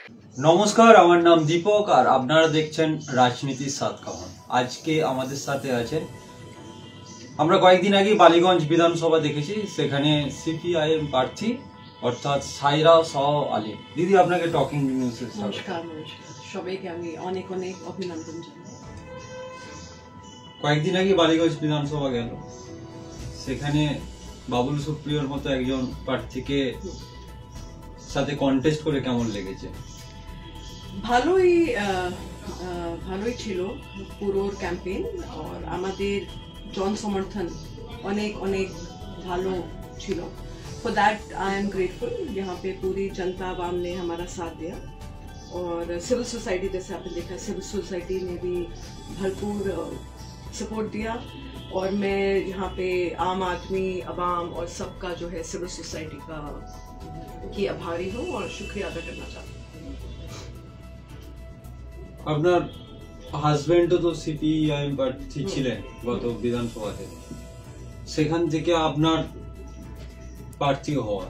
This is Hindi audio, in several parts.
নমস্কার, আমার নাম দীপক আর আপনারা দেখছেন রাজনীতির সাত কাহন। আজকে আমাদের সাথে আছেন, আমরা কয়েকদিন আগে বালিগঞ্জ বিধানসভা দেখেছি, সেখানে সিপিআইএম প্রার্থী অর্থাৎ সাইরা শাহ আলী। দিদি, আপনাকে টকিং নিউজে নমস্কার। সবাইকে আমি অনেক অনেক অভিনন্দন জানাই। কয়েকদিন আগে বালিগঞ্জ বিধানসভা গেল, সেখানে বাবুল সুপ্রিয়র মতো একজন প্রার্থীকে সাথে কন্টেস্ট করে কেমন লেগেছে? ভালোই ছিল পুরো ক্যাম্পেইন, और আমাদের জন সমর্থন অনেক অনেক ভালো ছিল। For that I am grateful. यहाँ पे पूरी जनता आवाम ने हमारा साथ दिया, और सिविल सोसाइटी, जैसे आपने देखा, सिविल सोसाइटी ने भी भरपूर सपोर्ट दिया। और मैं यहाँ पे आम आदमी, आवाम और सबका जो है सिविल सोसाइटी का की आभारी हूँ और शुक्रिया अदा करना चाहती हूँ। আপনার হাজবেন্ডও তো সিপিআইএম প্রার্থী ছিলেন গত বিধানসভাতে, সেখান থেকে আপনার প্রার্থী হওয়া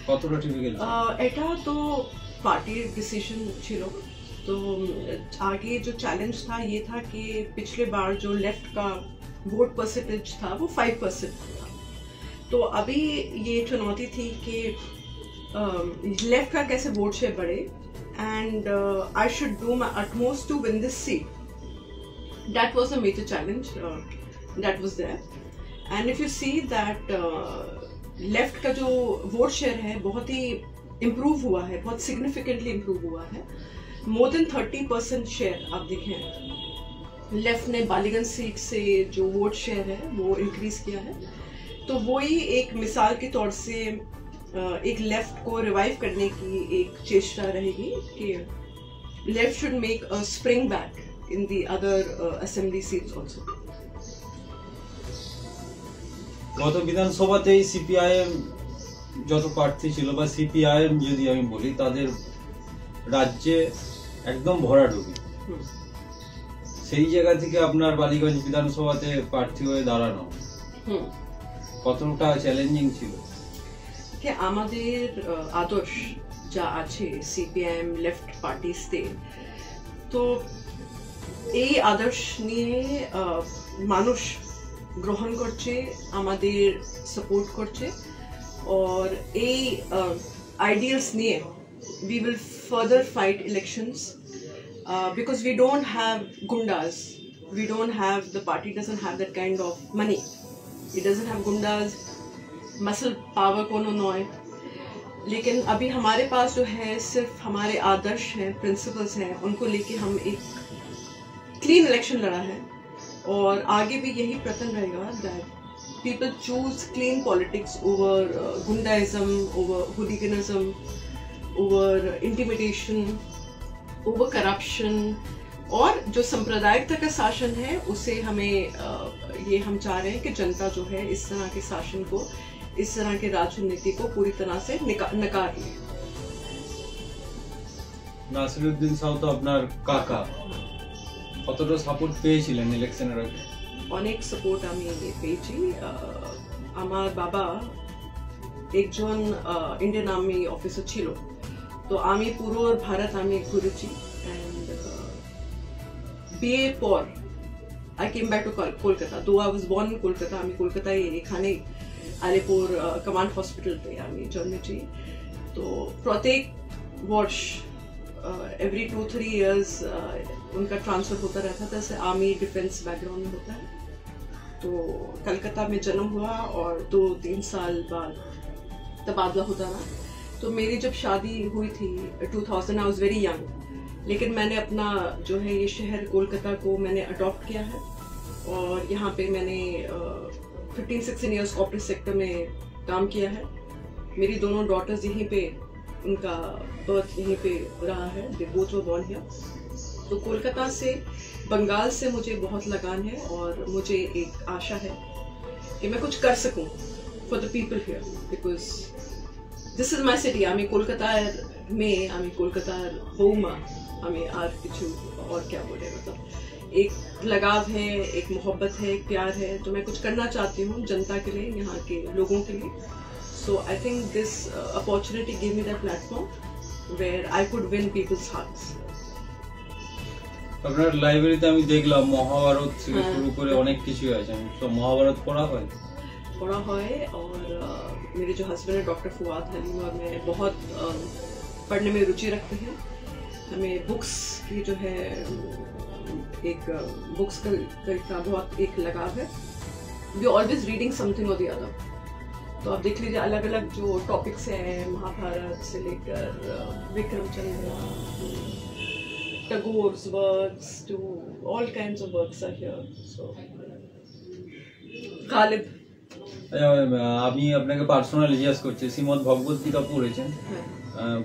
কতটা টিপিক্যাল? এটা তো পার্টির ডিসিশন ছিল। तो आगे जो चैलेंज था ये था कि पिछले बार जो लेफ्ट का वोट परसेंटेज था वो 5% था। तो अभी ये चुनौती थी कि लेफ्ट का कैसे वोट शेयर बढ़े, and I should do my utmost to win this seat. That was a major challenge that was there. And if you see that left का जो वोट शेयर है बहुत ही इम्प्रूव हुआ है, बहुत सिग्निफिकेंटली इम्प्रूव हुआ है। मोर देन 30% शेयर आप देखें, लेफ्ट ने बालीगंज सीट से जो वोट शेयर है वो इंक्रीज किया है। तो वही एक मिसाल के तौर से एक लेफ्ट को रिवाइव करने की एक चेष्टा रहेगी कि left should make a spring back in the other assembly seats also. গত বিধানসভাতেই সিপিআইএম যত প্রার্থী ছিল, বা সিপিআইএম যদি আমি বলি, তাদের রাজ্যে একদম ভরাডুবি। সেই জায়গা থেকে আপনার বালিগঞ্জ বিধানসভাতে প্রার্থী হয়ে দাঁড়ানো কতটা চ্যালেঞ্জিং ছিল? আমাদের আদর্শ যা আছে সিপিআইএম লেফট পার্টিতে, তো এই আদর্শ নিয়ে মানুষ গ্রহণ করছে, আমাদের সাপোর্ট করছে, और এই আইডিয়ালস নিয়ে we will further fight elections because we don't have gundas, we don't have, the party doesn't have that kind of money, it doesn't have gundas, muscle power कोनो नॉय। लेकिन अभी हमारे पास जो है सिर्फ हमारे आदर्श हैं, प्रिंसिपल्स हैं, उनको लेके हम एक क्लीन इलेक्शन लड़ा है, और आगे भी यही प्रयत्न रहेगा that people choose clean politics over goondaism, over hooliganism, over intimidation, over corruption. और जो सांप्रदायिकता का शासन है उसे हमें ये हम चाह रहे हैं कि जनता जो है इस तरह के शासन को, इस तरह के राजनीति को पूरी तरह से नकार ले। নাসিরউদ্দিন শাহ তো আপনার কাকা, কতটা সাপোর্ট পেয়েছিলেন ইলেকশনের আগে? অনেক সাপোর্ট আমি পেয়েছি। আমার বাবা একজন ইন্ডিয়ান আর্মি অফিসার ছিল, তো আমি পুরো ভারত আমি ঘুরেছি। এন্ড বিয়ে পর I came back to Kolkata, though I was born in Kolkata, আমি কলকাতায় এখানে আলিপুর কমান্ড হসপিটালতে আমি জন্মেছি। তো প্রত্যেক वर्ष एवरी 2-3 years उनका ट्रांसफर होता रहता था, जैसे आर्मी डिफेंस बैकग्राउंड में होता है। तो कलकत्ता में जन्म हुआ और 2-3 साल बाद तबादला होता रहा। तो मेरी जब शादी हुई थी 2000, आई वॉज वेरी यंग, लेकिन मैंने अपना जो है ये शहर कोलकाता को मैंने अडॉप्ट किया है, और यहाँ पे मैंने 15-16 years कॉर्पोरेट सेक्टर में काम किया है। मेरी दोनों डॉटर्स यहीं पे, उनका बर्थ यहीं पे रहा है, they both were born here. तो कोलकाता से, बंगाल से मुझे बहुत लगान है, और मुझे एक आशा है कि मैं कुछ कर सकूं for the people here, because this is my city. আমি কলকাতার মেয়ে, আমি কলকাতার বৌমা, আমি আর কিছু और क्या बोले, मतलब एक लगाव है, एक मोहब्बत है, एक प्यार है, तो मैं कुछ करना चाहती हूँ जनता के लिए, यहाँ के लोगों के लिए। So I think this opportunity gave me that platform, where I could win people's hearts. আপনার লাইব্রেরিতে আমি দেখলাম মহাভারত থেকে শুরু করে অনেক কিছু আছে, তো মহাভারত পড়া হয়? पढ़ा है और मेरे जो हस्बैंड है डॉक्टर फुआद हलीम और मैं बहुत पढ़ने में रुचि रखते हैं। हमें बुक्स की जो है एक बुक्स का बहुत एक लगाव है। वी ऑलवेज रीडिंग समथिंग और द अदर। तो आप देख लीजिए अलग अलग जो टॉपिक्स हैं, महाभारत से लेकर विक्रमचंद्र, Tagore's works to all kinds of works are here. So Ghalib, আমি আপনাকে পার্সোনালি জিজ্ঞাসা করছি, শ্রীমদ্ ভগবত গীতা পড়েছেন?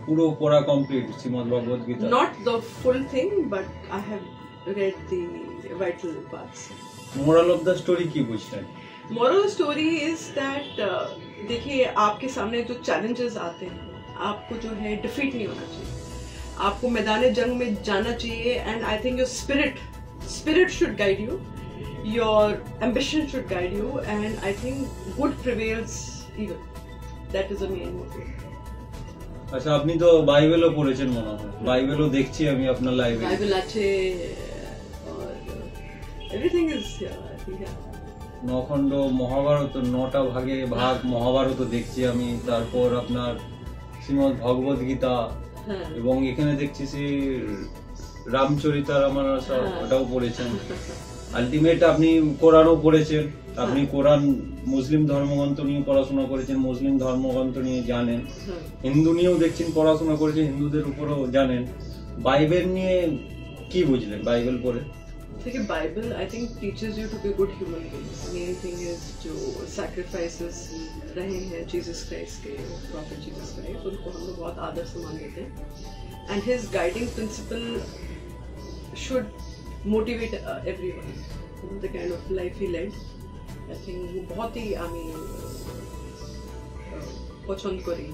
পুরো পড়া complete Shrimad Bhagavad Gita? Not the full thing, but I have read the vital parts. Moral of the story की बुझलेন? Moral story is that देखिए आपके सामने जो challenges आते हैं, आपको जो है डिफीट नहीं होना चाहिए, आपको मैदान जंग में जाना चाहिए। And I think your spirit should guide you, your ambition should guide you, and I think good prevails even, that is the main motive. আচ্ছা, আপনি তো বাইবেলও পড়েছেন মনে হয়? বাইবেলও দেখছি আমি আপনার লাইব্রেরি। বাইবেল আছে और एवरीथिंग इज हियर। নখণ্ড মহাভারত, 9টা ভাগে ভাগ মহাভারত দেখছি আমি। তারপর আপনার শ্রীমদ্ ভগবত গীতা, এবং এখানে দেখছি রামচরিতারামায়ণ, ওটাও পড়েছেন। আলটিমেট আপনি কোরআনও পড়েছেন। আপনি কোরআন মুসলিম ধর্মগ্রন্থ নিয়ে পড়াশোনা করেছেন, মুসলিম ধর্মগ্রন্থ নিয়ে জানেন। হিন্দু নিয়েও দেখছেন পড়াশোনা করেছেন, হিন্দুদের উপরেও জানেন। বাইবেল নিয়ে কি বুঝলেন বাইবেল পড়ে? देखिए Bible I think teaches you to be good human beings. Main thing is जो सैक्रिफाइसेस रहे हैं जीसस क्राइस्ट के, प्रॉफिट जीसस क्राइस्ट, उनको हम लोग बहुत आदर से मान लेते हैं। And his guiding principle should motivate everyone, the kind of life he led. I think वो बहुत ही আমি পছন্দ করি।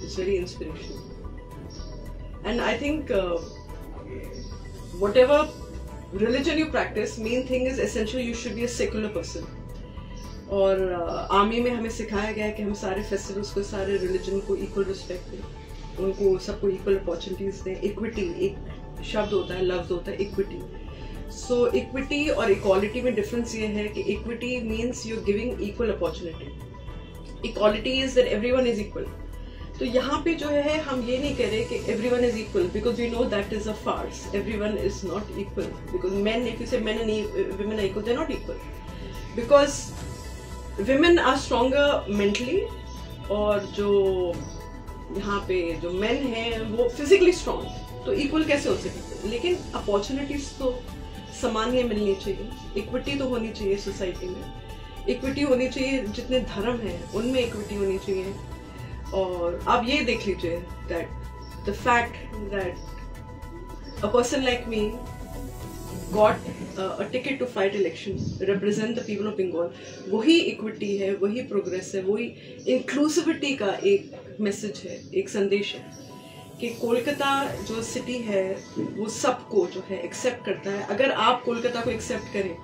It's very inspirational and I think whatever religion you practice, main thing is essentially you should be a secular person। और आर्मी में हमें सिखाया गया है कि हम सारे फेस्टिवल्स को, सारे रिलीजन को इक्वल रिस्पेक्ट दें, उनको सबको इक्वल अपॉर्चुनिटीज दें। इक्विटी एक शब्द होता है, लफ्ज होता है इक्विटी। सो इक्विटी और इक्वालिटी में डिफरेंस ये है कि equity means you are giving equal opportunity, equality is that everyone is equal. तो यहाँ पे जो है हम ये नहीं कह रहे कि everyone is equal, because we know that is a farce. Everyone is not equal, because men, if you say men and women are equal, they're not equal, because women are stronger mentally, और जो यहाँ पे जो men हैं वो physically strong, तो equal कैसे हो सकते? लेकिन opportunities तो समान ही मिलनी चाहिए, equity तो होनी चाहिए सोसाइटी में, equity होनी चाहिए, जितने धर्म हैं उनमें equity होनी चाहिए। और आप ये देख लीजिए that the fact that a person like me got a ticket to fight election, represent the people of Bengal, वही equity है, वही progress है, वही inclusivity का एक मैसेज है, एक संदेश है कि कोलकाता जो सिटी है वो सबको जो है एक्सेप्ट करता है। अगर आप कोलकाता को एक्सेप्ट करें,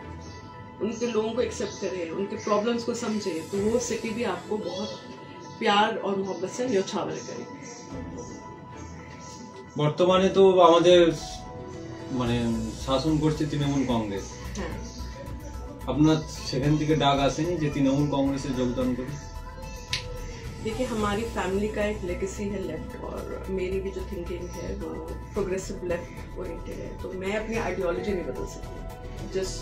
उनके लोगों को एक्सेप्ट करें, उनके प्रॉब्लम्स को समझे, तो वो सिटी भी आपको बहुत प्यार और मोहब्बत से न्योछावर करें। বর্তমানে তো আমাদের মানে শাসন করছে তৃণমূল কংগ্রেস। আপনার সেখান থেকে ডাক আসেনি যে তৃণমূল কংগ্রেসে যোগদান করি? देखिए हमारी फैमिली का एक लेगेसी है लेफ्ट, और मेरी भी जो थिंकिंग है वो प्रोग्रेसिव लेफ्ट ओरिएंटेड है। तो मैं अपनी आइडियोलॉजी नहीं बदल सकती, just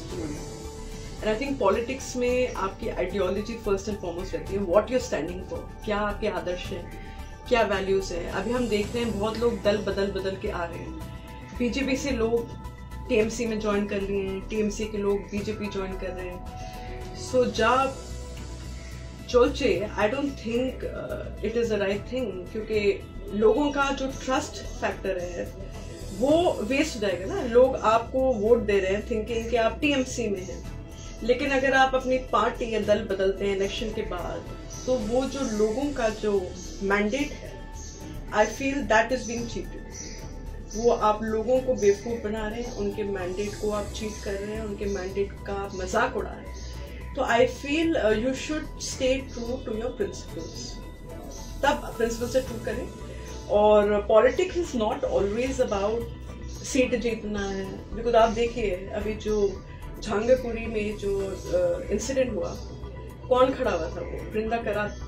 and I think politics में आपकी आइडियोलॉजी फर्स्ट एंड फॉरमोस्ट रहती है। व्हाट यू स्टैंडिंग फॉर, क्या आपके आदर्श हैं, क्या वैल्यूज है। अभी हम देख रहे हैं बहुत लोग दल बदल के आ रहे हैं। बीजेपी से लोग टीएमसी में ज्वाइन कर लिए हैं, टीएमसी के लोग बीजेपी ज्वाइन कर रहे हैं। सो जब चलचे I don't think it is a right thing, क्योंकि लोगों का जो ट्रस्ट फैक्टर है वो वेस्ट हो जाएगा ना। लोग आपको वोट दे रहे हैं थिंकिंग कि आप टीएमसी में हैं, लेकिन अगर आप अपनी पार्टी या दल बदलते हैं इलेक्शन के बाद, तो वो जो लोगों का जो मैंडेट है, I feel that is being cheated. वो आप लोगों को बेवकूफ बना रहे हैं, उनके मैंडेट को आप चीट कर रहे हैं, उनके मैंडेट का मजाक उड़ा रहे हैं। तो I feel you should stay true to your principles, तब प्रिंसिपल से ट्रू करें। और politics is not always about seat जीतना है। बिकॉज आप देखिए अभी जो झांगरपुरी में जो इंसिडेंट हुआ, कौन खड़ा हुआ था? वो बृंदा करात,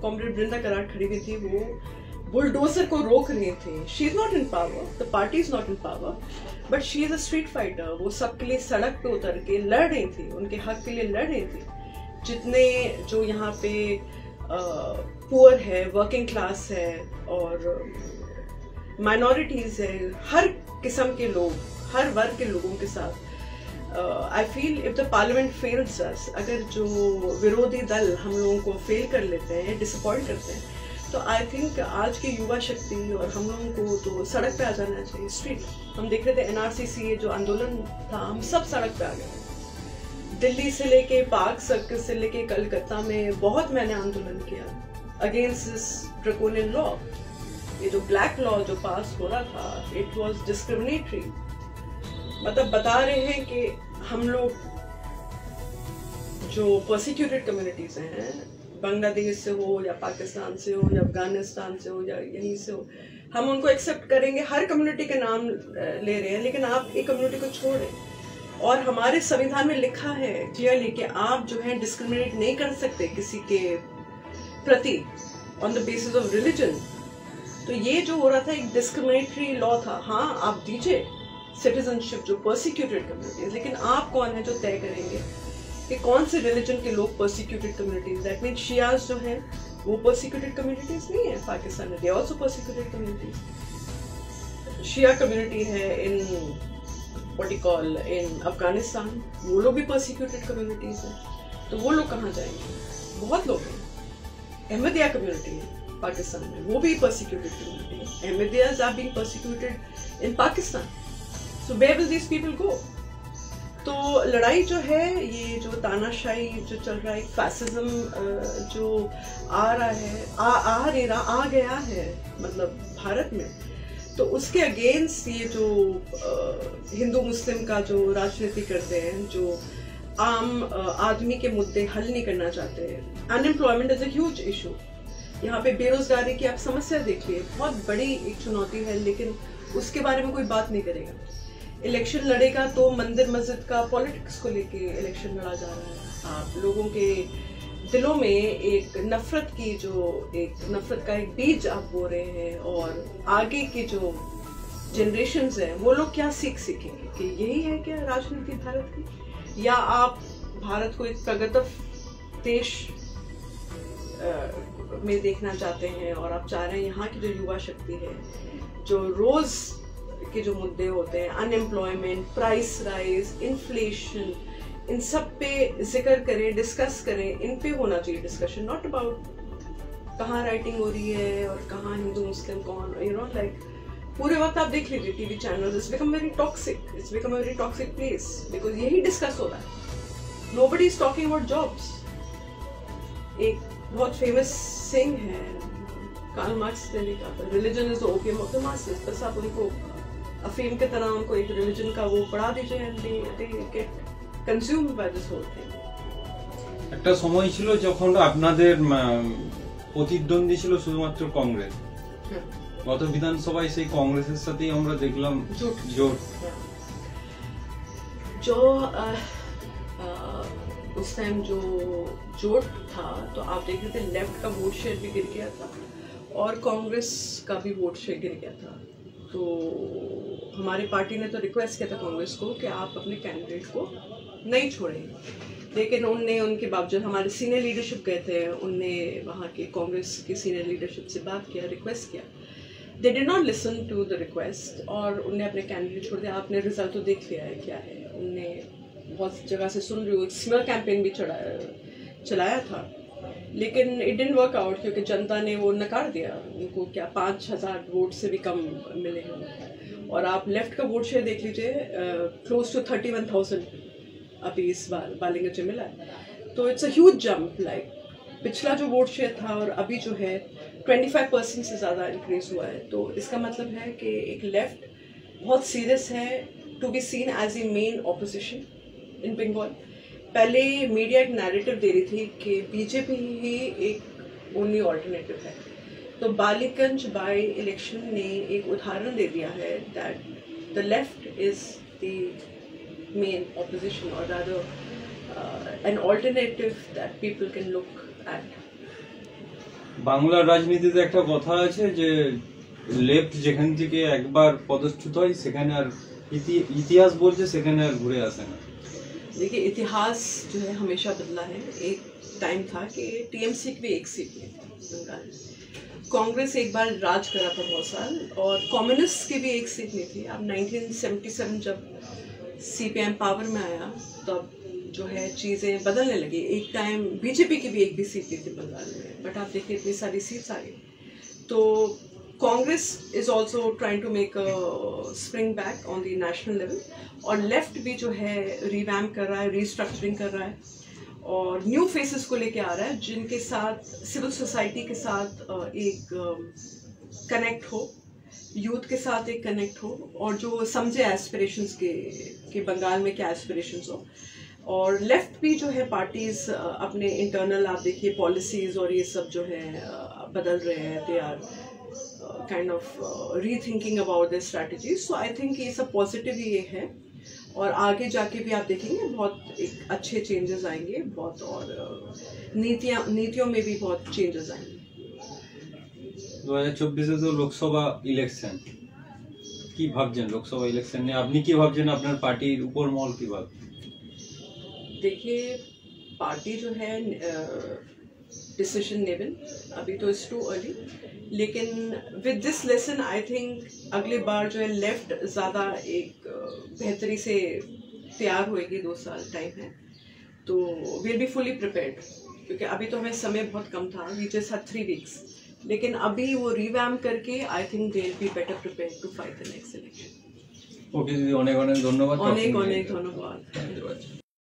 कॉमरेड बृंदा करात खड़ी हुई थी, वो बुलडोजर को रोक रहे थे। She is not in power, the party is not in power, but she is a street fighter. वो सबके लिए सड़क पे उतर के लड़ रही थी, उनके हक के लिए लड़ रही थी। जितने जो यहाँ पे पुअर है, वर्किंग क्लास है और माइनॉरिटीज है, हर किस्म के लोग, हर वर्ग के लोगों के साथ I feel if the parliament fails us, अगर जो विरोधी दल हम लोगों को फेल कर लेते हैं, डिसअपॉइंट करते हैं, तो आई थिंक आज की युवा शक्ति और हम लोगों को तो सड़क पे आ जाना चाहिए, स्ट्रीट। हम देख रहे थे एनआरसी जो आंदोलन था, हम सब सड़क पे आ गए। दिल्ली से लेके पार्क सर्कस से लेके कलकत्ता में बहुत मैंने आंदोलन किया अगेंस्ट दिस ड्रैकोनियन लॉ। ये जो ब्लैक लॉ जो पास हो रहा था, इट वाज डिस्क्रिमिनेटरी। मतलब बता रहे हैं कि हम लोग जो पर्सिक्यूटेड कम्युनिटीज हैं, बांग्लादेश से हो या पाकिस्तान से हो या अफगानिस्तान से हो या यहीं से हो, हम उनको एक्सेप्ट करेंगे। हर कम्युनिटी के नाम ले रहे हैं, लेकिन आप एक कम्युनिटी को छोड़ रहे हैं। और हमारे संविधान में लिखा है क्लियरली कि आप जो है डिस्क्रिमिनेट नहीं कर सकते किसी के प्रति on the basis of religion. तो ये जो हो रहा था एक डिस्क्रिमिनेटरी लॉ था। हाँ, आप दीजिए सिटीजनशिप जो पर्सिक्यूटेड कम्युनिटीज, लेकिन आप कौन है जो तय करेंगे कि कौन से रिलीजन के लोग persecuted communities? That mean Shias जो है वो पर्सिक्यूटेड कम्युनिटीज नहीं है पाकिस्तान में, they also persecuted communities. Shia community है in what you call in Afghanistan, वो लोग भी पर्सिक्यूटेड कम्युनिटीज हैं। तो वो लोग कहाँ जाएंगे? बहुत लोग हैं। अहमदिया कम्युनिटी है पाकिस्तान में, वो भी पर्सिक्यूटेड कम्युनिटी है। Ahmadiyas are being persecuted in Pakistan, so where will these people go? तो लड़ाई जो है, ये जो तानाशाही जो चल रहा है, फैसिज्म जो आ रहा है, आ गया है मतलब भारत में, तो उसके अगेंस्ट ये जो हिंदू मुस्लिम का जो राजनीति करते हैं, जो आम आदमी के मुद्दे हल नहीं करना चाहते हैं। Unemployment is a huge issue. यहाँ पे बेरोजगारी की आप समस्या देखिए, बहुत बड़ी एक चुनौती है, लेकिन उसके बारे में कोई बात नहीं करेगा। इलेक्शन लड़ेगा तो मंदिर मस्जिद का पॉलिटिक्स को लेके इलेक्शन लड़ा जा रहा है। आप लोगों के दिलों में एक नफरत की नफरत का एक बीज आप बो रहे हैं, और आगे की जो जनरेशन्स हैं वो लोग क्या सीखेंगे कि यही है क्या राजनीति भारत की? या आप भारत को एक प्रगत देश में देखना चाहते हैं, और आप चाह रहे हैं यहाँ की जो युवा शक्ति है, जो रोज के जो मुद्दे होते हैं, अनएम्प्लॉयमेंट, प्राइस राइज, इन्फ्लेशन, इन सब पे जिक्र करें, डिस्कस करें। इन पे होना चाहिए डिस्कशन, नॉट अबाउट कहाँ राइटिंग हो रही है और कहाँ हिंदू मुस्लिम कौन, यू नो, लाइक पूरे वक्त आप देख लीजिए TV channel, it's become very toxic place, because यही डिस्कस हो रहा है। Nobody is talking about jobs. एक बहुत फेमस सेइंग है कार्ल मार्क्स ने लिखा था, religion is the opium of the masses. बस आप उनको अफीम की तरह उनको एक रिलीजन का वो पढ़ा दीजिए, and they get consumed by this whole thing. একটা সময় ছিল যখন আপনাদের প্রতিদ্বন্দ্বী ছিল শুধুমাত্র কংগ্রেস। গত বিধানসভায় সেই কংগ্রেসের সাথেই আমরা দেখলাম জোট। जो उस टाइम जो जोट था, तो आप देख रहे थे लेफ्ट का वोट शेयर भी गिर गया था और कांग्रेस का भी वोट शेयर गिर गया था। तो हमारी पार्टी ने तो रिक्वेस्ट किया था कांग्रेस को कि आप अपने कैंडिडेट को नहीं छोड़ें, लेकिन उनने उनके बावजूद, हमारे सीनियर लीडरशिप गए थे, उनने वहाँ के कांग्रेस की सीनियर लीडरशिप से बात किया, रिक्वेस्ट किया। They did not listen to the request और उनने अपने कैंडिडेट छोड़ दिया। आपने रिजल्ट तो देख लिया है क्या है। उनने बहुत जगह से सुन रही हूँ, स्मियर कैंपेन भी चलाया था, लेकिन इट डिडंट वर्क आउट क्योंकि जनता ने वो नकार दिया। उनको क्या 5,000 वोट से भी कम मिले हैं। और आप लेफ्ट का वोट शेयर देख लीजिए, क्लोज टू 31,000 अभी इस बार बालिंगंज में मिला है। तो it's a huge jump. Like पिछला जो वोट शेयर था और अभी जो है 25% से ज़्यादा इंक्रीज हुआ है। तो इसका मतलब है कि एक लेफ्ट बहुत सीरियस है to be seen as a main opposition in Bengal. पहले मीडिया एक नैरेटिव दे रही थी कि बीजेपी ही एक ओनली ऑल्टरनेटिव है, तो बालीगंज बाई इलेक्शन ने एक उदाहरण दे दिया है that the left is the main opposition और rather an alternative that people can look at. বাংলার রাজনীতিতে একটা কথা আছে যে লেফট যেখান থেকে একবার পদচ্যুত হয় সেখানে আর ইতিহাস বলছে সেখানে আর ঘুরে আসে না। देखिए इतिहास जो है हमेशा बदला है। एक टाइम था कि टीएमसी की भी एक सीट में थी बंगाल में, कांग्रेस एक बार राज करा था बहुत साल, और कम्युनिस्ट की भी एक सीट में थी। अब 1977 जब सीपीएम पावर में आया तब जो है चीज़ें बदलने लगी। एक टाइम बीजेपी की भी एक भी सीट नहीं थी बंगाल में, बट आप देखिए इतनी सारी सीट्स आ गई। तो Congress is also trying to make a spring back on the national level, और लेफ्ट भी जो है रिवैम्प कर रहा है, रीस्ट्रक्चरिंग कर रहा है और न्यू फेसेस को लेके आ रहा है जिनके साथ सिविल सोसाइटी के साथ एक कनेक्ट हो, यूथ के साथ एक कनेक्ट हो, और जो समझे एस्पिरेशंस के बंगाल में क्या एस्पिरेशंस हो। और लेफ्ट भी जो है पार्टीज अपने इंटरनल आप देखिए पॉलिसीज और ये सब जो है बदल रहे हैं। They are kind of rethinking about the strategy. So I think ये सब पॉजिटिव ये है, और आगे जाके भी आप देखेंगे बहुत एक अच्छे चेंजेस आएंगे बहुत, और नीतियों में भी बहुत चेंजेस आएंगे। 2024 তো লোকসভা ইলেকশন, কি ভাবছেন লোকসভা ইলেকশন নিয়ে? আপনি কি ভাবছেন, আপনার পার্টির উপর মহল কি ভাবছে? देखिए पार्टी जो है डिसीजन नेबल अभी तो इट्स टू अर्ली, लेकिन with this lesson I think अगली बार जो है लेफ्ट ज़्यादा एक बेहतरी से तैयार होएगी। 2 साल टाइम है तो विल बी फुली प्रिपेयर्ड, क्योंकि अभी तो हमें समय बहुत कम था, वी जस्ट हैड 3 वीक्स, लेकिन अभी वो रिवैम्प करके I think they will be better prepared to fight the next election. Okay Didi, অনেক অনেক ধন্যবাদ। অনেক অনেক ধন্যবাদ।